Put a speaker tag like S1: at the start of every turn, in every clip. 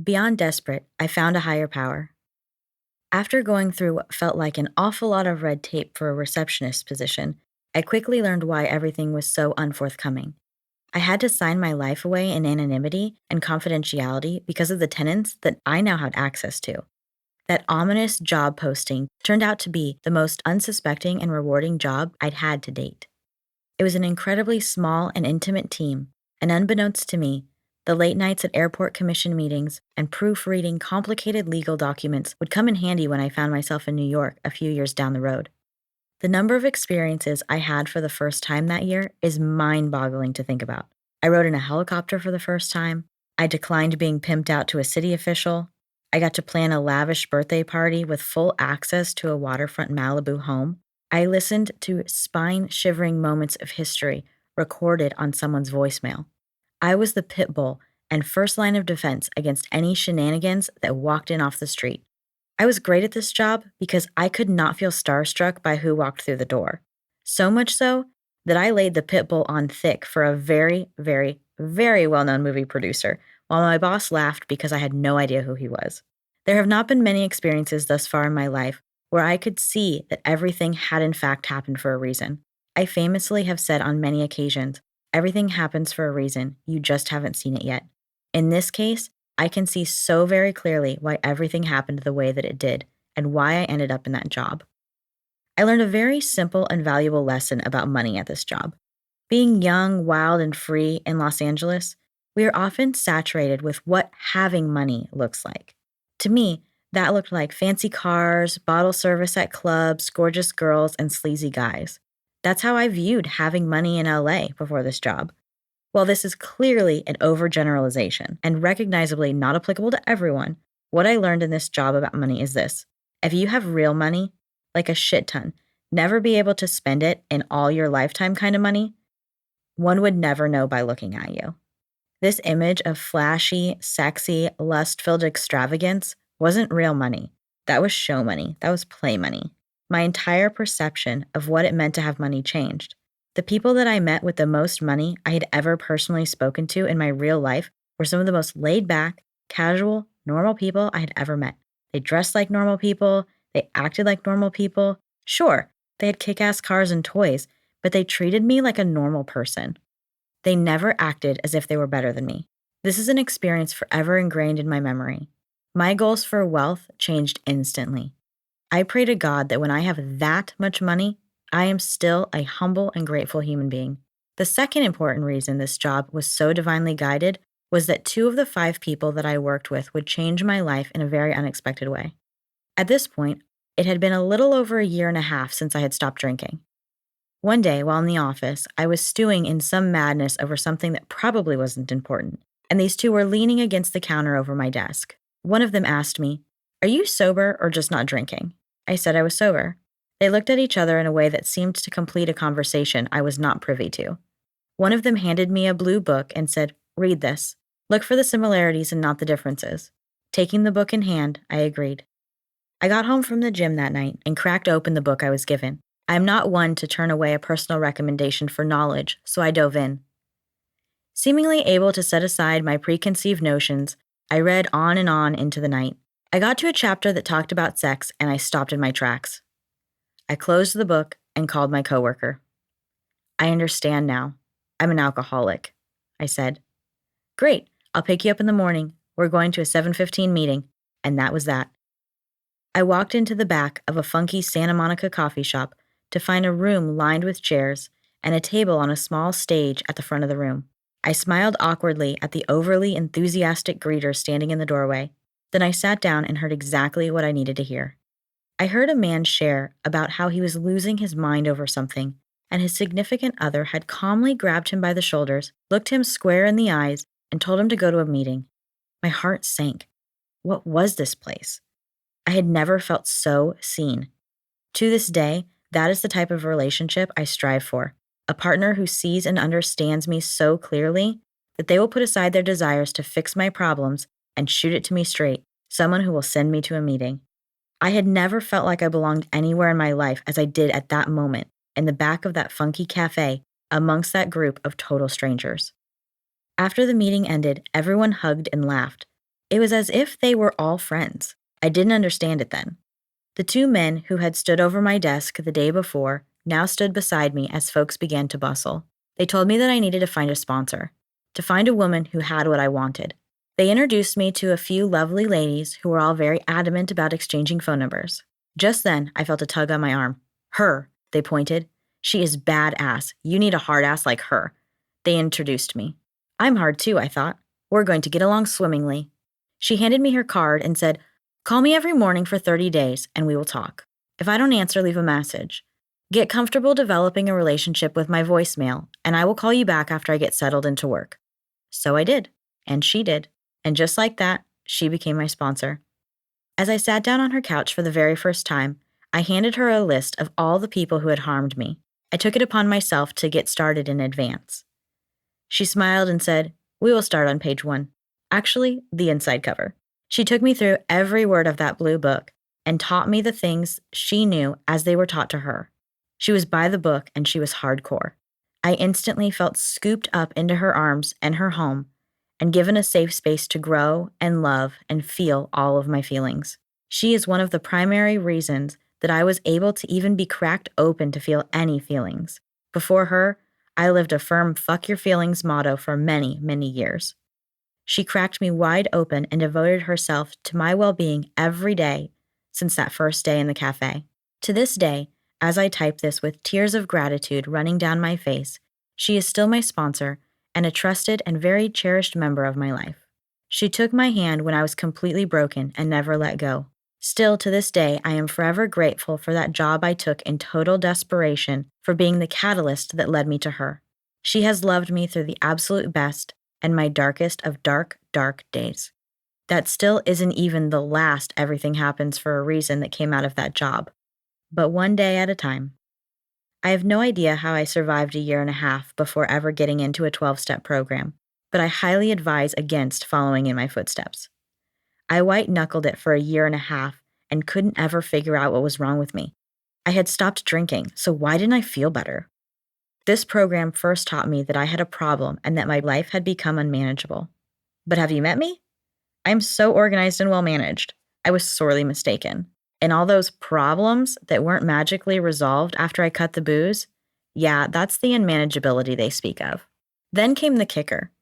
S1: Beyond desperate, I found a higher power. After going through what felt like an awful lot of red tape for a receptionist position, I quickly learned why everything was so unforthcoming. I had to sign my life away in anonymity and confidentiality because of the tenants that I now had access to. That ominous job posting turned out to be the most unsuspecting and rewarding job I'd had to date. It was an incredibly small and intimate team, and unbeknownst to me, the late nights at airport commission meetings and proofreading complicated legal documents would come in handy when I found myself in New York a few years down the road. The number of experiences I had for the first time that year is mind-boggling to think about. I rode in a helicopter for the first time. I declined being pimped out to a city official. I got to plan a lavish birthday party with full access to a waterfront Malibu home. I listened to spine-shivering moments of history recorded on someone's voicemail. I was the pit bull and first line of defense against any shenanigans that walked in off the street. I was great at this job because I could not feel starstruck by who walked through the door. So much so that I laid the pit bull on thick for a very, very, very well-known movie producer, while my boss laughed because I had no idea who he was. There have not been many experiences thus far in my life where I could see that everything had in fact happened for a reason. I famously have said on many occasions, everything happens for a reason, you just haven't seen it yet. In this case, I can see so very clearly why everything happened the way that it did, and why I ended up in that job. I learned a very simple and valuable lesson about money at this job. Being young, wild, and free in Los Angeles, we are often saturated with what having money looks like. To me, that looked like fancy cars, bottle service at clubs, gorgeous girls, and sleazy guys. That's how I viewed having money in LA before this job. While this is clearly an overgeneralization and recognizably not applicable to everyone, what I learned in this job about money is this. If you have real money, like a shit ton, never be able to spend it in all your lifetime kind of money, one would never know by looking at you. This image of flashy, sexy, lust-filled extravagance wasn't real money. That was show money. That was play money. My entire perception of what it meant to have money changed. The people that I met with the most money I had ever personally spoken to in my real life were some of the most laid-back, casual, normal people I had ever met. They dressed like normal people. They acted like normal people. Sure, they had kick-ass cars and toys, but they treated me like a normal person. They never acted as if they were better than me. This is an experience forever ingrained in my memory. My goals for wealth changed instantly. I pray to God that when I have that much money, I am still a humble and grateful human being. The second important reason this job was so divinely guided was that 2 of the 5 people that I worked with would change my life in a very unexpected way. At this point, it had been a little over a year and a half since I had stopped drinking. One day, while in the office, I was stewing in some madness over something that probably wasn't important, and these 2 were leaning against the counter over my desk. One of them asked me, "Are you sober or just not drinking?" I said I was sober. They looked at each other in a way that seemed to complete a conversation I was not privy to. One of them handed me a blue book and said, "Read this. Look for the similarities and not the differences." Taking the book in hand, I agreed. I got home from the gym that night and cracked open the book I was given. I am not one to turn away a personal recommendation for knowledge, so I dove in. Seemingly able to set aside my preconceived notions, I read on and on into the night. I got to a chapter that talked about sex, and I stopped in my tracks. I closed the book and called my coworker. "I understand now. I'm an alcoholic," I said. "Great, I'll pick you up in the morning. We're going to a 7:15 meeting," and that was that. I walked into the back of a funky Santa Monica coffee shop to find a room lined with chairs and a table on a small stage at the front of the room. I smiled awkwardly at the overly enthusiastic greeter standing in the doorway. Then I sat down and heard exactly what I needed to hear. I heard a man share about how he was losing his mind over something, and his significant other had calmly grabbed him by the shoulders, looked him square in the eyes, and told him to go to a meeting. My heart sank. What was this place? I had never felt so seen. To this day, that is the type of relationship I strive for. A partner who sees and understands me so clearly that they will put aside their desires to fix my problems and shoot it to me straight, someone who will send me to a meeting. I had never felt like I belonged anywhere in my life as I did at that moment, in the back of that funky cafe, amongst that group of total strangers. After the meeting ended, everyone hugged and laughed. It was as if they were all friends. I didn't understand it then. The two men who had stood over my desk the day before now stood beside me as folks began to bustle. They told me that I needed to find a sponsor, to find a woman who had what I wanted. They introduced me to a few lovely ladies who were all very adamant about exchanging phone numbers. Just then, I felt a tug on my arm. Her, they pointed. She is badass. You need a hard ass like her. They introduced me. I'm hard too, I thought. We're going to get along swimmingly. She handed me her card and said, call me every morning for 30 days and we will talk. If I don't answer, leave a message. Get comfortable developing a relationship with my voicemail, and I will call you back after I get settled into work. So I did, and she did. And just like that, she became my sponsor. As I sat down on her couch for the very first time, I handed her a list of all the people who had harmed me. I took it upon myself to get started in advance. She smiled and said, we will start on page 1. Actually, the inside cover. She took me through every word of that blue book and taught me the things she knew as they were taught to her. She was by the book and she was hardcore. I instantly felt scooped up into her arms and her home and given a safe space to grow and love and feel all of my feelings. She is one of the primary reasons that I was able to even be cracked open to feel any feelings. Before her, I lived a firm fuck your feelings motto for many, many years. She cracked me wide open and devoted herself to my well-being every day since that first day in the cafe. To this day, as I type this with tears of gratitude running down my face, she is still my sponsor and a trusted and very cherished member of my life. She took my hand when I was completely broken and never let go. Still, to this day, I am forever grateful for that job I took in total desperation for being the catalyst that led me to her. She has loved me through the absolute best and my darkest of dark, dark days. That still isn't even the last everything happens for a reason that came out of that job, but one day at a time. I have no idea how I survived a year and a half before ever getting into a 12-step program, but I highly advise against following in my footsteps. I white-knuckled it for a year and a half and couldn't ever figure out what was wrong with me. I had stopped drinking, so why didn't I feel better? This program first taught me that I had a problem and that my life had become unmanageable. But have you met me? I am so organized and well-managed. I was sorely mistaken. And all those problems that weren't magically resolved after I cut the booze, yeah, that's the unmanageability they speak of. Then came the kicker.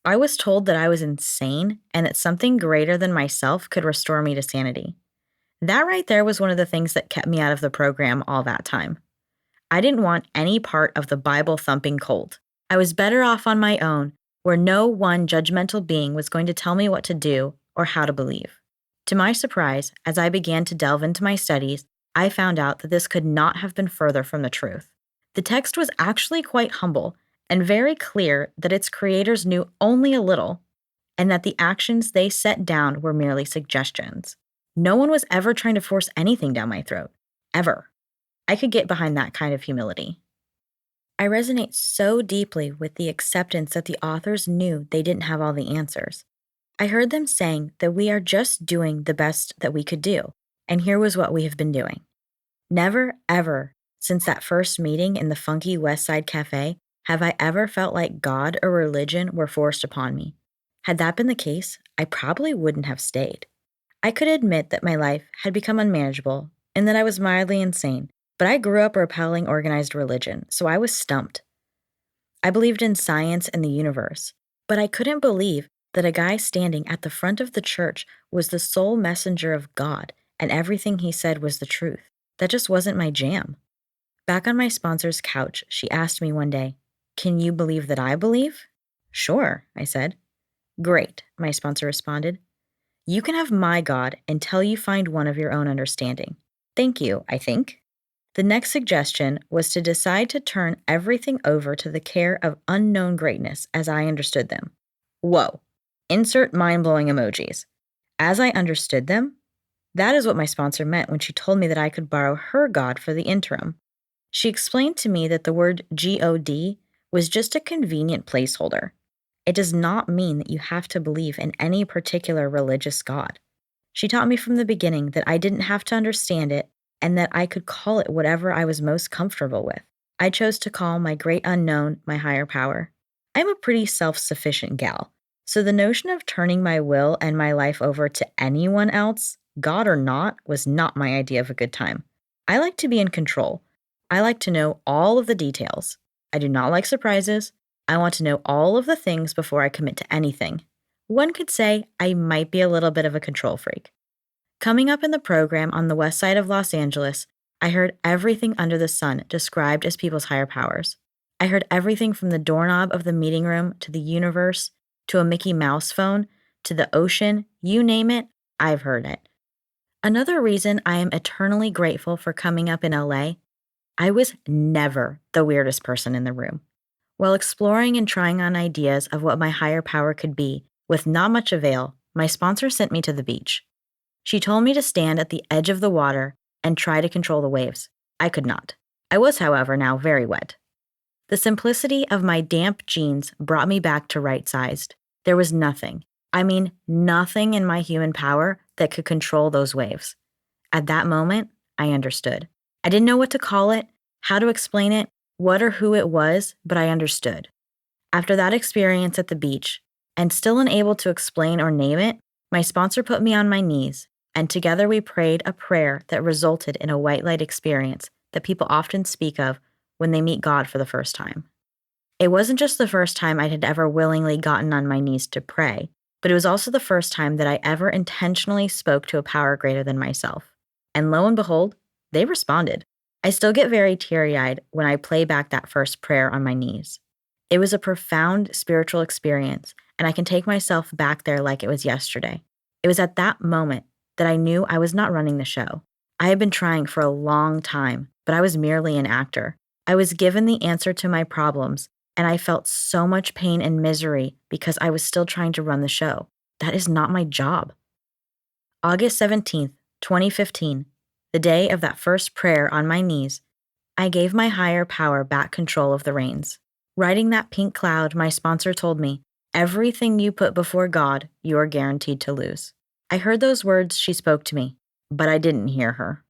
S1: I was told that I was insane and that something greater than myself could restore me to sanity. That right there was one of the things that kept me out of the program all that time. I didn't want any part of the Bible-thumping cult. I was better off on my own, where no one judgmental being was going to tell me what to do or how to believe. To my surprise, as I began to delve into my studies, I found out that this could not have been further from the truth. The text was actually quite humble and very clear that its creators knew only a little, and that the actions they set down were merely suggestions. No one was ever trying to force anything down my throat. Ever. I could get behind that kind of humility. I resonate so deeply with the acceptance that the authors knew they didn't have all the answers. I heard them saying that we are just doing the best that we could do, and here was what we have been doing. Never, ever, since that first meeting in the funky West Side Cafe, have I ever felt like God or religion were forced upon me. Had that been the case, I probably wouldn't have stayed. I could admit that my life had become unmanageable and that I was mildly insane, but I grew up repelling organized religion, so I was stumped. I believed in science and the universe, but I couldn't believe that a guy standing at the front of the church was the sole messenger of God and everything he said was the truth. That just wasn't my jam. Back on my sponsor's couch, she asked me one day, "Can you believe that I believe?" "Sure," I said. "Great," my sponsor responded. "You can have my God until you find one of your own understanding." Thank you, I think. The next suggestion was to decide to turn everything over to the care of unknown greatness as I understood them. Whoa. Insert mind-blowing emojis. As I understood them, that is what my sponsor meant when she told me that I could borrow her God for the interim. She explained to me that the word God was just a convenient placeholder. It does not mean that you have to believe in any particular religious God. She taught me from the beginning that I didn't have to understand it and that I could call it whatever I was most comfortable with. I chose to call my great unknown my higher power. I'm a pretty self-sufficient gal, So the notion of turning my will and my life over to anyone else, God or not, was not my idea of a good time. I like to be in control. I like to know all of the details. I do not like surprises. I want to know all of the things before I commit to anything. One could say I might be a little bit of a control freak. Coming up in the program on the west side of Los Angeles, I heard everything under the sun described as people's higher powers. I heard everything from the doorknob of the meeting room to the universe to a Mickey Mouse phone to the ocean, you name it, I've heard it. Another reason I am eternally grateful for coming up in LA, I was never the weirdest person in the room. While exploring and trying on ideas of what my higher power could be, with not much avail, my sponsor sent me to the beach. She told me to stand at the edge of the water and try to control the waves. I could not. I was, however, now very wet. The simplicity of my damp jeans brought me back to right-sized. There was nothing, I mean nothing in my human power that could control those waves. At that moment, I understood. I didn't know what to call it, how to explain it, what or who it was, but I understood. After that experience at the beach, and still unable to explain or name it, my sponsor put me on my knees, and together we prayed a prayer that resulted in a white light experience that people often speak of when they meet God for the first time. It wasn't just the first time I had ever willingly gotten on my knees to pray, but it was also the first time that I ever intentionally spoke to a power greater than myself. And lo and behold, they responded. I still get very teary-eyed when I play back that first prayer on my knees. It was a profound spiritual experience, and I can take myself back there like it was yesterday. It was at that moment that I knew I was not running the show. I had been trying for a long time, but I was merely an actor. I was given the answer to my problems, and I felt so much pain and misery because I was still trying to run the show. That is not my job. August 17th, 2015, the day of that first prayer on my knees, I gave my higher power back control of the reins. Riding that pink cloud, my sponsor told me, everything you put before God, you are guaranteed to lose. I heard those words she spoke to me, but I didn't hear her.